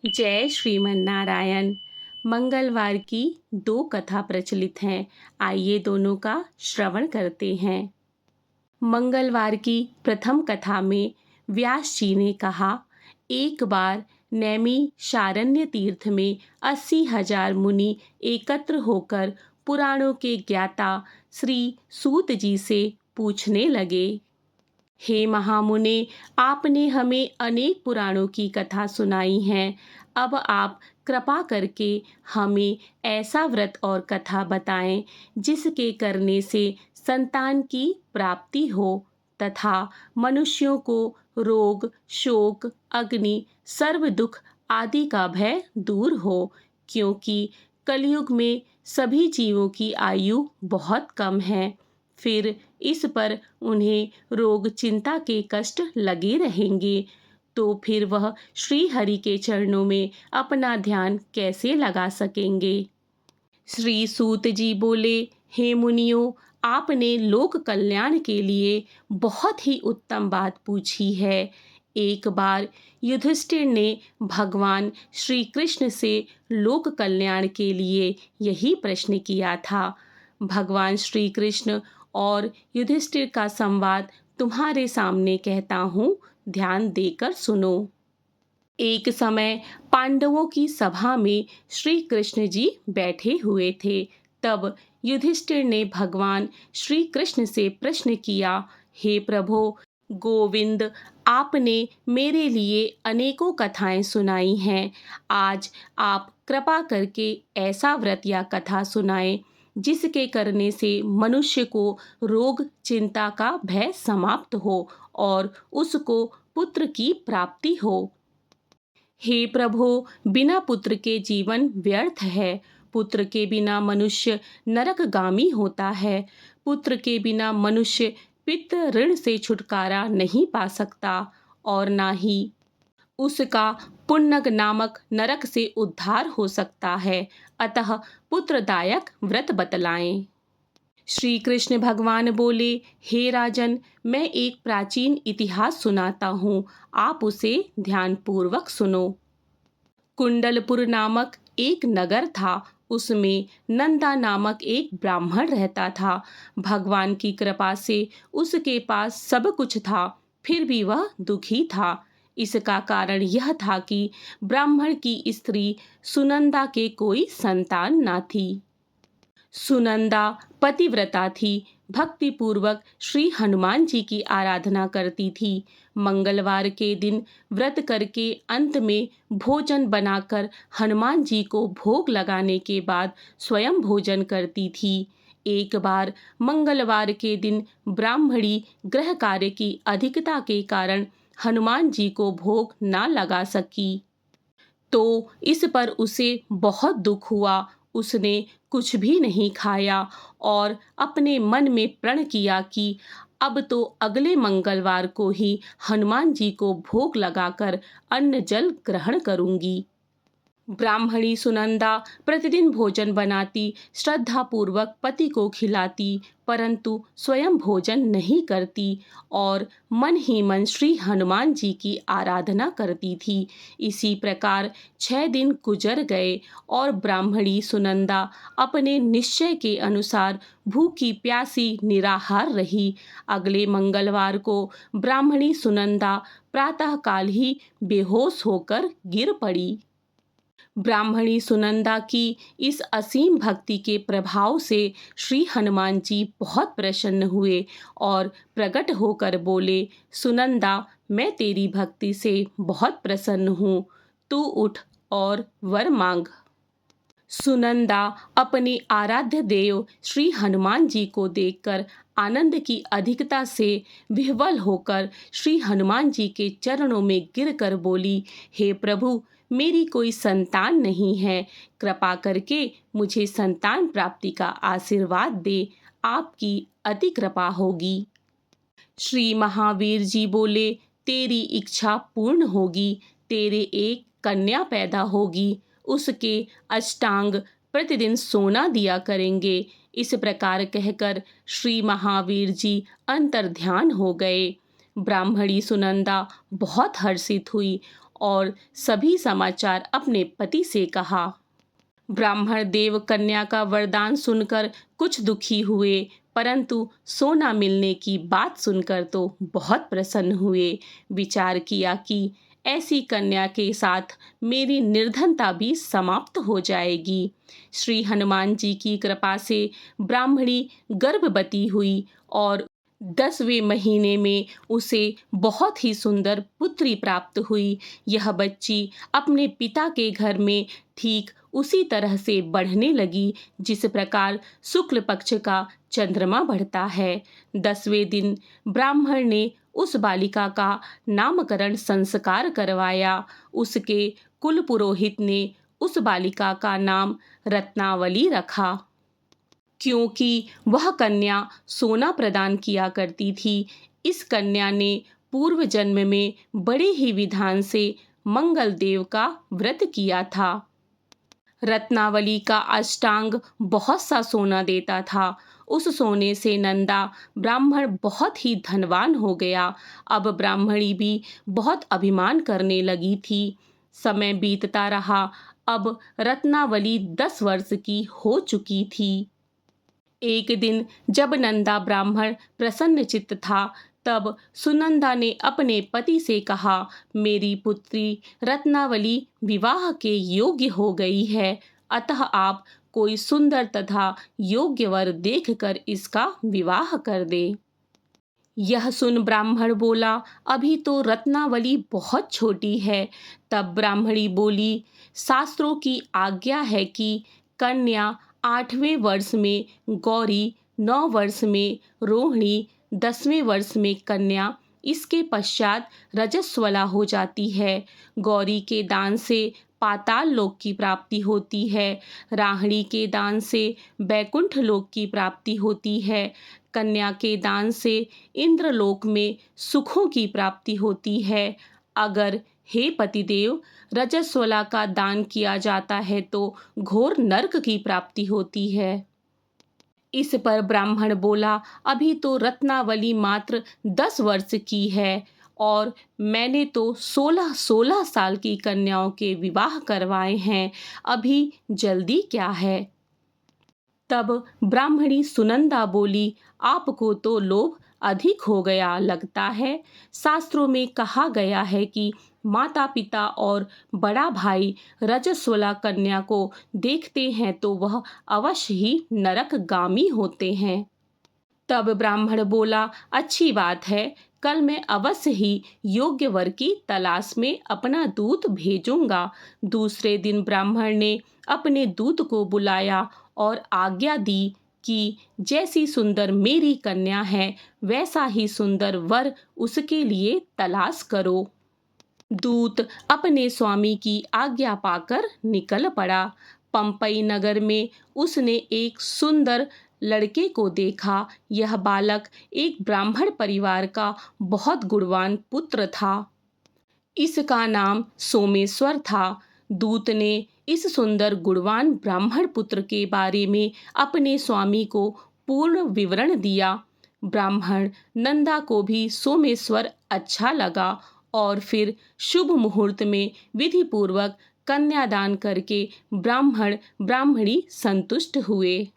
जय श्रीमन नारायण। मंगलवार की दो कथा प्रचलित हैं। आइए दोनों का श्रवण करते हैं। मंगलवार की प्रथम कथा में व्यास जी ने कहा, एक बार नैमी शारण्य तीर्थ में 80,000 मुनि एकत्र होकर पुराणों के ज्ञाता श्री सूत जी से पूछने लगे, हे महामुने, आपने हमें अनेक पुराणों की कथा सुनाई है। अब आप कृपा करके हमें ऐसा व्रत और कथा बताएं जिसके करने से संतान की प्राप्ति हो तथा मनुष्यों को रोग, शोक, अग्नि, सर्व दुख आदि का भय दूर हो, क्योंकि कलयुग में सभी जीवों की आयु बहुत कम है। फिर इस पर उन्हें रोग, चिंता के कष्ट लगे रहेंगे, तो फिर वह श्री हरि के चरणों में अपना ध्यान कैसे लगा सकेंगे। श्री सूत जी बोले, हे मुनियों, आपने लोक कल्याण के लिए बहुत ही उत्तम बात पूछी है। एक बार युधिष्ठिर ने भगवान श्री कृष्ण से लोक कल्याण के लिए यही प्रश्न किया था। भगवान श्री कृष्ण और युधिष्ठिर का संवाद तुम्हारे सामने कहता हूँ, ध्यान देकर सुनो। एक समय पांडवों की सभा में श्री कृष्ण जी बैठे हुए थे। तब युधिष्ठिर ने भगवान श्री कृष्ण से प्रश्न किया, हे प्रभो गोविंद, आपने मेरे लिए अनेकों कथाएं सुनाई हैं। आज आप कृपा करके ऐसा व्रत या कथा सुनाएं जिसके करने से मनुष्य को रोग, चिंता का भय समाप्त हो और उसको पुत्र की प्राप्ति हो। हे प्रभो, बिना पुत्र के जीवन व्यर्थ है। पुत्र के बिना मनुष्य नरकगामी होता है। पुत्र के बिना मनुष्य पितृ ऋण से छुटकारा नहीं पा सकता और ना ही उसका पुण्यक नामक नरक से उद्धार हो सकता है। अतः पुत्रदायक व्रत बतलाएं। श्री कृष्ण भगवान बोले, हे राजन, मैं एक प्राचीन इतिहास सुनाता हूँ, आप उसे ध्यानपूर्वक सुनो। कुंडलपुर नामक एक नगर था। उसमें नंदा नामक एक ब्राह्मण रहता था। भगवान की कृपा से उसके पास सब कुछ था, फिर भी वह दुखी था। इसका कारण यह था कि ब्राह्मण की स्त्री सुनंदा के कोई संतान न थी। सुनंदा पतिव्रता थी, भक्ति पूर्वक श्री हनुमान जी की आराधना करती थी। मंगलवार के दिन व्रत करके अंत में भोजन बनाकर हनुमान जी को भोग लगाने के बाद स्वयं भोजन करती थी। एक बार मंगलवार के दिन ब्राह्मणी गृह कार्य की अधिकता के कारण हनुमान जी को भोग ना लगा सकी, तो इस पर उसे बहुत दुख हुआ। उसने कुछ भी नहीं खाया और अपने मन में प्रण किया कि अब तो अगले मंगलवार को ही हनुमान जी को भोग लगाकर अन्न जल ग्रहण करूंगी। ब्राह्मणी सुनंदा प्रतिदिन भोजन बनाती, श्रद्धा पूर्वक पति को खिलाती, परंतु स्वयं भोजन नहीं करती और मन ही मन श्री हनुमान जी की आराधना करती थी। इसी प्रकार 6 दिन गुजर गए और ब्राह्मणी सुनंदा अपने निश्चय के अनुसार भूखी प्यासी निराहार रही। अगले मंगलवार को ब्राह्मणी सुनंदा प्रातःकाल ही बेहोश होकर गिर पड़ी। ब्राह्मणी सुनंदा की इस असीम भक्ति के प्रभाव से श्री हनुमान जी बहुत प्रसन्न हुए और प्रकट होकर बोले, सुनंदा, मैं तेरी भक्ति से बहुत प्रसन्न हूँ, तू उठ और वर मांग। सुनंदा अपने आराध्य देव श्री हनुमान जी को देखकर आनंद की अधिकता से विह्वल होकर श्री हनुमान जी के चरणों में गिरकर बोली, हे प्रभु, मेरी कोई संतान नहीं है, कृपा करके मुझे संतान प्राप्ति का आशीर्वाद दे, आपकी अति कृपा होगी। श्री महावीर जी बोले, तेरी इच्छा पूर्ण होगी, तेरे एक कन्या पैदा होगी, उसके अष्टांग प्रतिदिन सोना दिया करेंगे। इस प्रकार कहकर श्री महावीर जी अंतर्ध्यान हो गए। ब्राह्मणी सुनंदा बहुत हर्षित हुई और सभी समाचार अपने पति से कहा। ब्राह्मण देव कन्या का वरदान सुनकर कुछ दुखी हुए, परंतु सोना मिलने की बात सुनकर तो बहुत प्रसन्न हुए। विचार किया कि ऐसी कन्या के साथ मेरी निर्धनता भी समाप्त हो जाएगी। श्री हनुमान जी की कृपा से ब्राह्मणी गर्भवती हुई और 10वें महीने में उसे बहुत ही सुंदर पुत्री प्राप्त हुई। यह बच्ची अपने पिता के घर में ठीक उसी तरह से बढ़ने लगी जिस प्रकार शुक्ल पक्ष का चंद्रमा बढ़ता है। 10वें दिन ब्राह्मण ने उस बालिका का नामकरण संस्कार करवाया। उसके कुल पुरोहित ने उस बालिका का नाम रत्नावली रखा, क्योंकि वह कन्या सोना प्रदान किया करती थी। इस कन्या ने पूर्व जन्म में बड़े ही विधान से मंगल देव का व्रत किया था। रत्नावली का अष्टांग बहुत सा सोना देता था। उस सोने से नंदा ब्राह्मण बहुत ही धनवान हो गया। अब ब्राह्मणी भी बहुत अभिमान करने लगी थी। समय बीतता रहा। अब रत्नावली 10 वर्ष की हो चुकी थी। एक दिन जब नंदा ब्राह्मण प्रसन्न चित्त था, तब सुनंदा ने अपने पति से कहा, मेरी पुत्री रत्नावली विवाह के योग्य हो गई है, अतः आप कोई सुंदर तथा योग्य वर देखकर इसका विवाह कर दे। यह सुन ब्राह्मण बोला, अभी तो रत्नावली बहुत छोटी है। तब ब्राह्मणी बोली, शास्त्रों की आज्ञा है कि कन्या 8वें वर्ष में गौरी, 9 वर्ष में रोहिणी, 10वें वर्ष में कन्या, इसके पश्चात रजस्वला हो जाती है। गौरी के दान से पाताल लोक की प्राप्ति होती है, राहड़ी के दान से बैकुंठ लोक की प्राप्ति होती है, कन्या के दान से इंद्रलोक में सुखों की प्राप्ति होती है। अगर हे पतिदेव रजस्वला का दान किया जाता है तो घोर नरक की प्राप्ति होती है। इस पर ब्राह्मण बोला, अभी तो रत्नावली मात्र 10 वर्ष की है और मैंने तो 16-16 साल की कन्याओं के विवाह करवाए हैं, अभी जल्दी क्या है। तब ब्राह्मणी सुनंदा बोली, आपको तो लोभ अधिक हो गया लगता है। शास्त्रों में कहा गया है कि माता पिता और बड़ा भाई रजस्वला कन्या को देखते हैं तो वह अवश्य ही नरकगामी होते हैं। तब ब्राह्मण बोला, अच्छी बात है, कल मैं अवश्य ही योग्य वर की तलाश में अपना दूत भेजूंगा। दूसरे दिन ब्राह्मण ने अपने दूत को बुलाया और आज्ञा दी कि जैसी सुंदर मेरी कन्या है, वैसा ही सुंदर वर उसके लिए तलाश करो। दूत अपने स्वामी की आज्ञा पाकर निकल पड़ा। पंपई नगर में उसने एक सुंदर लड़के को देखा। यह बालक एक ब्राह्मण परिवार का बहुत गुणवान पुत्र था। इसका नाम सोमेश्वर था। दूत ने इस सुंदर गुणवान ब्राह्मण पुत्र के बारे में अपने स्वामी को पूर्ण विवरण दिया। ब्राह्मण नंदा को भी सोमेश्वर अच्छा लगा और फिर शुभ मुहूर्त में विधि पूर्वक कन्यादान करके ब्राह्मण ब्राह्मणी संतुष्ट हुए।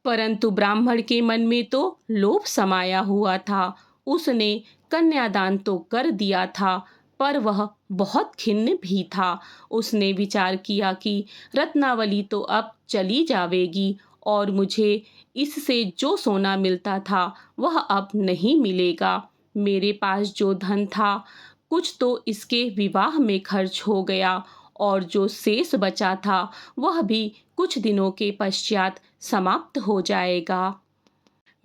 परंतु ब्राह्मण के मन में तो लोभ समाया हुआ था। उसने कन्यादान तो कर दिया था, पर वह बहुत खिन्न भी था। उसने विचार किया कि रत्नावली तो अब चली जावेगी और मुझे इससे जो सोना मिलता था वह अब नहीं मिलेगा। मेरे पास जो धन था कुछ तो इसके विवाह में खर्च हो गया और जो शेष बचा था वह भी कुछ दिनों के पश्चात समाप्त हो जाएगा।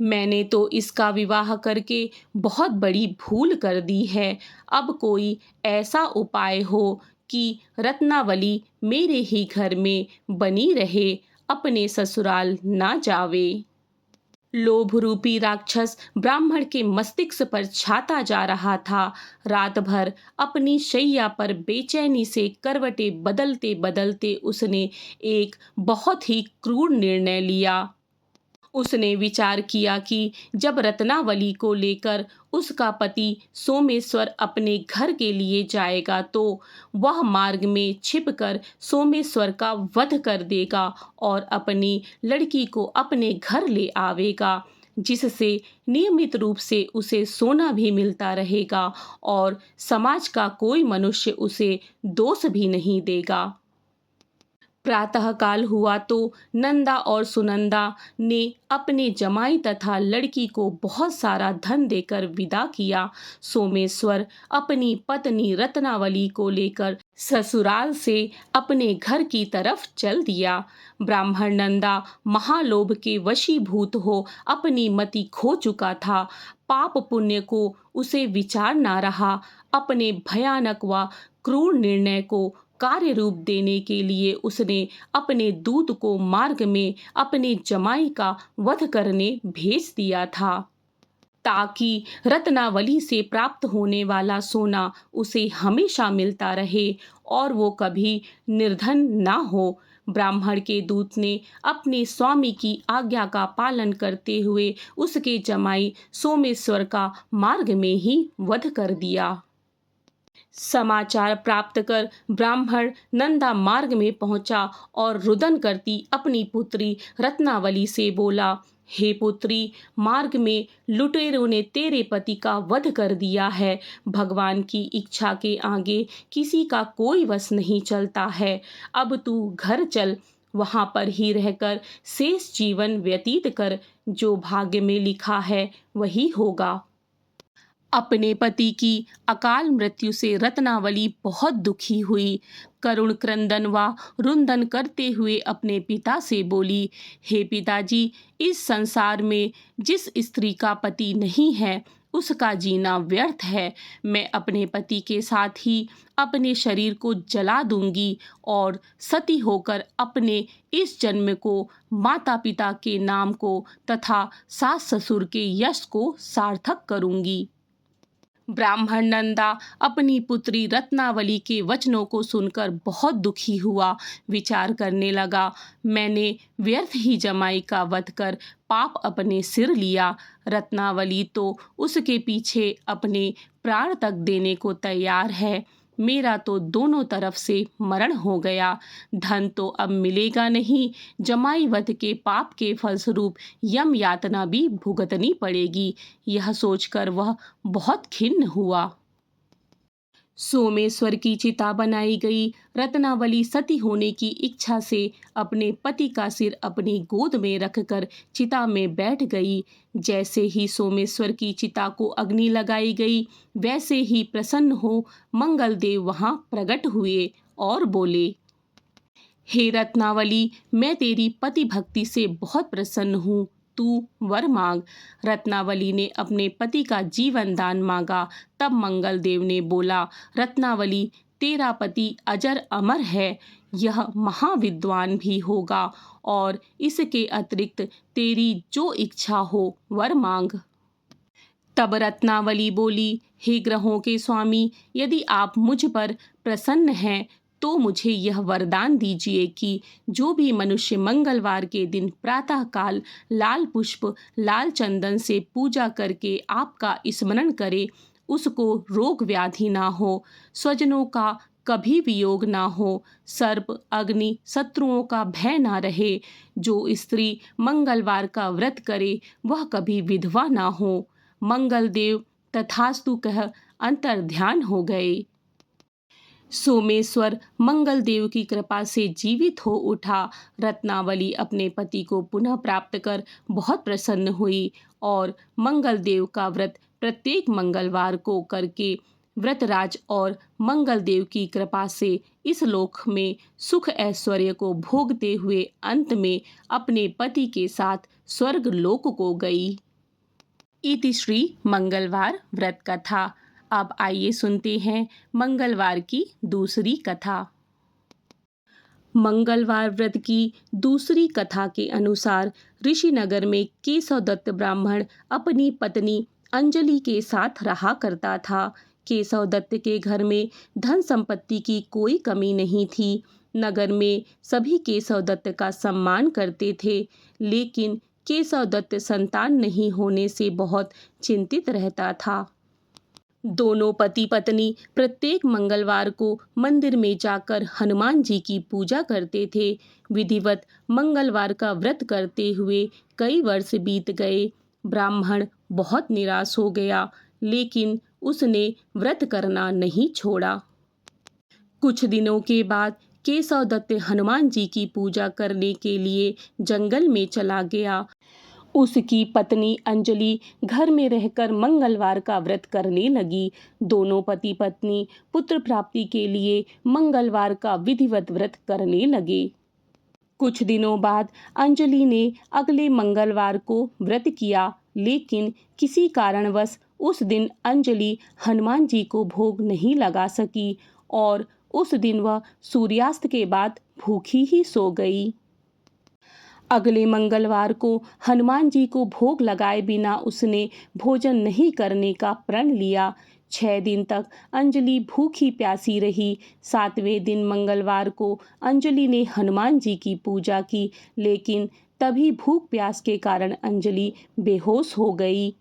मैंने तो इसका विवाह करके बहुत बड़ी भूल कर दी है। अब कोई ऐसा उपाय हो कि रत्नावली मेरे ही घर में बनी रहे, अपने ससुराल ना जावे। लोभ रूपी राक्षस ब्राह्मण के मस्तिष्क पर छाता जा रहा था। रात भर अपनी शैया पर बेचैनी से करवटें बदलते बदलते उसने एक बहुत ही क्रूर निर्णय लिया। उसने विचार किया कि जब रत्नावली को लेकर उसका पति सोमेश्वर अपने घर के लिए जाएगा तो वह मार्ग में छिपकर सोमेश्वर का वध कर देगा और अपनी लड़की को अपने घर ले आवेगा, जिससे नियमित रूप से उसे सोना भी मिलता रहेगा और समाज का कोई मनुष्य उसे दोष भी नहीं देगा। प्रातःकाल हुआ तो नंदा और सुनंदा ने अपने जमाई तथा लड़की को बहुत सारा धन देकर विदा किया। सोमेश्वर अपनी पत्नी रत्नावली को लेकर ससुराल से अपने घर की तरफ चल दिया। ब्राह्मण नंदा महालोभ के वशीभूत हो अपनी मति खो चुका था। पाप पुण्य को उसे विचार ना रहा। अपने भयानक व क्रूर निर्णय को कार्य रूप देने के लिए उसने अपने दूत को मार्ग में अपने जमाई का वध करने भेज दिया था, ताकि रत्नावली से प्राप्त होने वाला सोना उसे हमेशा मिलता रहे और वो कभी निर्धन ना हो। ब्राह्मण के दूत ने अपने स्वामी की आज्ञा का पालन करते हुए उसके जमाई सोमेश्वर का मार्ग में ही वध कर दिया। समाचार प्राप्त कर ब्राह्मण नंदा मार्ग में पहुंचा और रुदन करती अपनी पुत्री रत्नावली से बोला, हे पुत्री, मार्ग में लुटेरों ने तेरे पति का वध कर दिया है। भगवान की इच्छा के आगे किसी का कोई वश नहीं चलता है। अब तू घर चल, वहां पर ही रहकर शेष जीवन व्यतीत कर। जो भाग्य में लिखा है वही होगा। अपने पति की अकाल मृत्यु से रत्नावली बहुत दुखी हुई। करुण क्रंदन व रुंदन करते हुए अपने पिता से बोली, हे पिताजी, इस संसार में जिस स्त्री का पति नहीं है उसका जीना व्यर्थ है। मैं अपने पति के साथ ही अपने शरीर को जला दूंगी और सती होकर अपने इस जन्म को, माता पिता के नाम को तथा सास ससुर के यश को सार्थक करूंगी। ब्राह्मण नंदा अपनी पुत्री रत्नावली के वचनों को सुनकर बहुत दुखी हुआ। विचार करने लगा, मैंने व्यर्थ ही जमाई का वध कर पाप अपने सिर लिया। रत्नावली तो उसके पीछे अपने प्राण तक देने को तैयार है। मेरा तो दोनों तरफ से मरण हो गया। धन तो अब मिलेगा नहीं। जमाई वध के पाप के फलस्वरूप यम यातना भी भुगतनी पड़ेगी। यह सोचकर वह बहुत खिन्न हुआ। सोमेश्वर की चिता बनाई गई। रत्नावली सती होने की इच्छा से अपने पति का सिर अपनी गोद में रखकर चिता में बैठ गई। जैसे ही सोमेश्वर की चिता को अग्नि लगाई गई, वैसे ही प्रसन्न हो मंगलदेव वहां प्रकट हुए और बोले, हे रत्नावली, मैं तेरी पति भक्ति से बहुत प्रसन्न हूँ। तू वर मांग। रत्नावली ने अपने पति का जीवन दान मांगा। तब मंगलदेव ने बोला, रत्नावली, तेरा पति अजर अमर है। यह महाविद्वान भी होगा और इसके अतिरिक्त तेरी जो इच्छा हो वर मांग। तब रत्नावली बोली, हे ग्रहों के स्वामी, यदि आप मुझ पर प्रसन्न हैं तो मुझे यह वरदान दीजिए कि जो भी मनुष्य मंगलवार के दिन प्रातःकाल लाल पुष्प, लाल चंदन से पूजा करके आपका स्मरण करे, उसको रोग व्याधि ना हो, स्वजनों का कभी वियोग ना हो, सर्प, अग्नि, शत्रुओं का भय ना रहे। जो स्त्री मंगलवार का व्रत करे वह कभी विधवा ना हो। मंगलदेव तथास्तु कह अंतर्ध्यान हो गए। सोमेश्वर मंगलदेव की कृपा से जीवित हो उठा। रत्नावली अपने पति को पुनः प्राप्त कर बहुत प्रसन्न हुई और मंगलदेव का व्रत प्रत्येक मंगलवार को करके व्रतराज और मंगलदेव की कृपा से इस लोक में सुख ऐश्वर्य को भोगते हुए अंत में अपने पति के साथ स्वर्ग लोक को गई। इति श्री मंगलवार व्रत कथा। अब आइए सुनते हैं मंगलवार की दूसरी कथा। मंगलवार व्रत की दूसरी कथा के अनुसार ऋषिनगर में केशवदत्त ब्राह्मण अपनी पत्नी अंजलि के साथ रहा करता था। केशवदत्त के घर में धन संपत्ति की कोई कमी नहीं थी। नगर में सभी केशवदत्त का सम्मान करते थे, लेकिन केशव दत्त संतान नहीं होने से बहुत चिंतित रहता था। दोनों पति पत्नी प्रत्येक मंगलवार को मंदिर में जाकर हनुमान जी की पूजा करते थे। विधिवत मंगलवार का व्रत करते हुए कई वर्ष बीत गए। ब्राह्मण बहुत निराश हो गया, लेकिन उसने व्रत करना नहीं छोड़ा। कुछ दिनों के बाद केशव दत्त हनुमान जी की पूजा करने के लिए जंगल में चला गया। उसकी पत्नी अंजलि घर में रहकर मंगलवार का व्रत करने लगी। दोनों पति पत्नी पुत्र प्राप्ति के लिए मंगलवार का विधिवत व्रत करने लगे। कुछ दिनों बाद अंजलि ने अगले मंगलवार को व्रत किया, लेकिन किसी कारणवश उस दिन अंजलि हनुमान जी को भोग नहीं लगा सकी और उस दिन वह सूर्यास्त के बाद भूखी ही सो गई। अगले मंगलवार को हनुमान जी को भोग लगाए बिना उसने भोजन नहीं करने का प्रण लिया। 6 दिन तक अंजलि भूखी प्यासी रही। 7वें दिन मंगलवार को अंजलि ने हनुमान जी की पूजा की, लेकिन तभी भूख प्यास के कारण अंजलि बेहोश हो गई।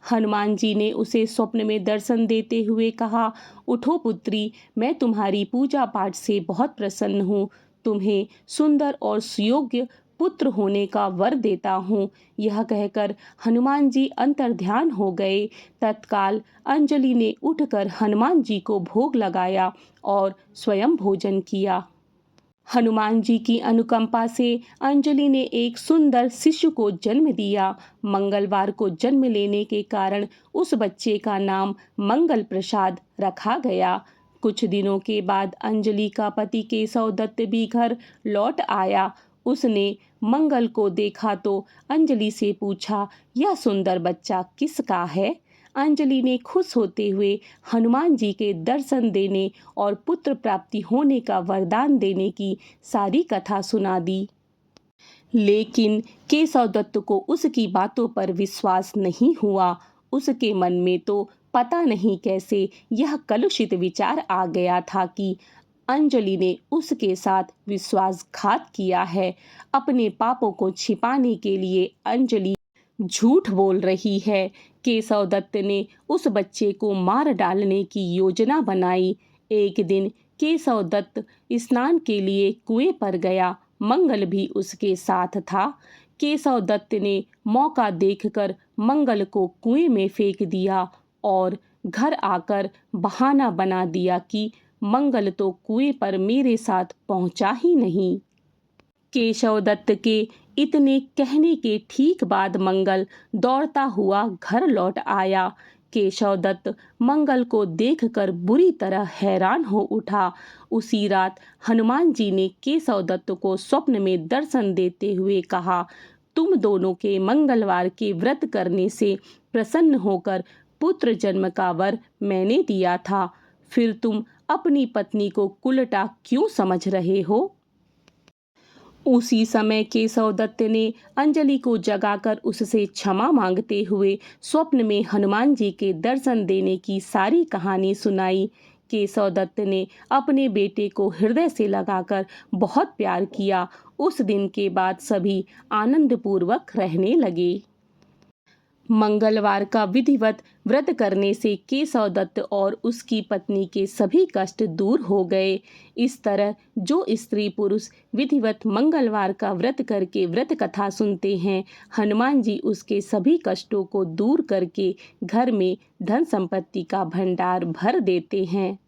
हनुमान जी ने उसे स्वप्न में दर्शन देते हुए कहा, उठो पुत्री, मैं तुम्हारी पूजा पाठ से बहुत प्रसन्न हूँ। तुम्हें सुंदर और सुयोग्य पुत्र होने का वर देता हूँ। यह कहकर हनुमान जी अंतर्ध्यान हो गए। तत्काल अंजलि ने उठकर हनुमान जी को भोग लगाया और स्वयं भोजन किया। हनुमान जी की अनुकंपा से अंजलि ने एक सुंदर शिशु को जन्म दिया। मंगलवार को जन्म लेने के कारण उस बच्चे का नाम मंगल प्रसाद रखा गया। कुछ दिनों के बाद अंजलि का पति केशव दत्त भी घर लौट आया। उसने मंगल को देखा तो अंजलि से पूछा, यह सुंदर बच्चा किसका है? अंजलि ने खुश होते हुए हनुमान जी के दर्शन देने और पुत्र प्राप्ति होने का वरदान देने की सारी कथा सुना दी। लेकिन केशव दत्त को उसकी बातों पर विश्वास नहीं हुआ। उसके मन में तो पता नहीं कैसे यह कलुषित विचार आ गया था कि अंजलि ने उसके साथ विश्वासघात किया है। अपने पापों को छिपाने के लिए अंजलि झूठ बोल रही है। केशव दत्त ने उस बच्चे को मार डालने की योजना बनाई। एक दिन केशव दत्त स्नान के लिए कुएं पर गया। मंगल भी उसके साथ था। केशव दत्त ने मौका देखकर मंगल को कुएं में फेंक दिया और घर आकर बहाना बना दिया कि मंगल तो कुएं पर मेरे साथ पहुंचा ही नहीं। केशव दत्त के इतने कहने के ठीक बाद मंगल दौड़ता हुआ घर लौट आया। केशव दत्त मंगल को देखकर बुरी तरह हैरान हो उठा। उसी रात हनुमान जी ने केशव दत्त को स्वप्न में दर्शन देते हुए कहा, तुम दोनों के मंगलवार के व्रत करने से प्रसन्न होकर पुत्र जन्म का वर मैंने दिया था। फिर तुम अपनी पत्नी को कुलटा क्यों समझ रहे हो? उसी समय केशव दत्त ने अंजलि को जगाकर उससे क्षमा मांगते हुए स्वप्न में हनुमान जी के दर्शन देने की सारी कहानी सुनाई। केशव दत्त ने अपने बेटे को हृदय से लगाकर बहुत प्यार किया। उस दिन के बाद सभी आनंदपूर्वक रहने लगे। मंगलवार का विधिवत व्रत करने से केशव दत्त और उसकी पत्नी के सभी कष्ट दूर हो गए। इस तरह जो स्त्री पुरुष विधिवत मंगलवार का व्रत करके व्रत कथा सुनते हैं, हनुमान जी उसके सभी कष्टों को दूर करके घर में धन संपत्ति का भंडार भर देते हैं।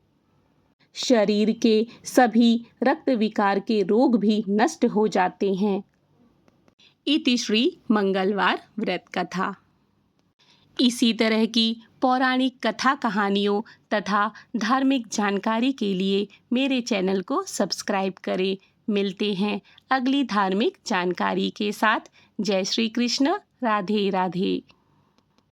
शरीर के सभी रक्त विकार के रोग भी नष्ट हो जाते हैं। इति श्री मंगलवार व्रत कथा। इसी तरह की पौराणिक कथा कहानियों तथा धार्मिक जानकारी के लिए मेरे चैनल को सब्सक्राइब करें। मिलते हैं अगली धार्मिक जानकारी के साथ। जय श्री कृष्ण। राधे राधे।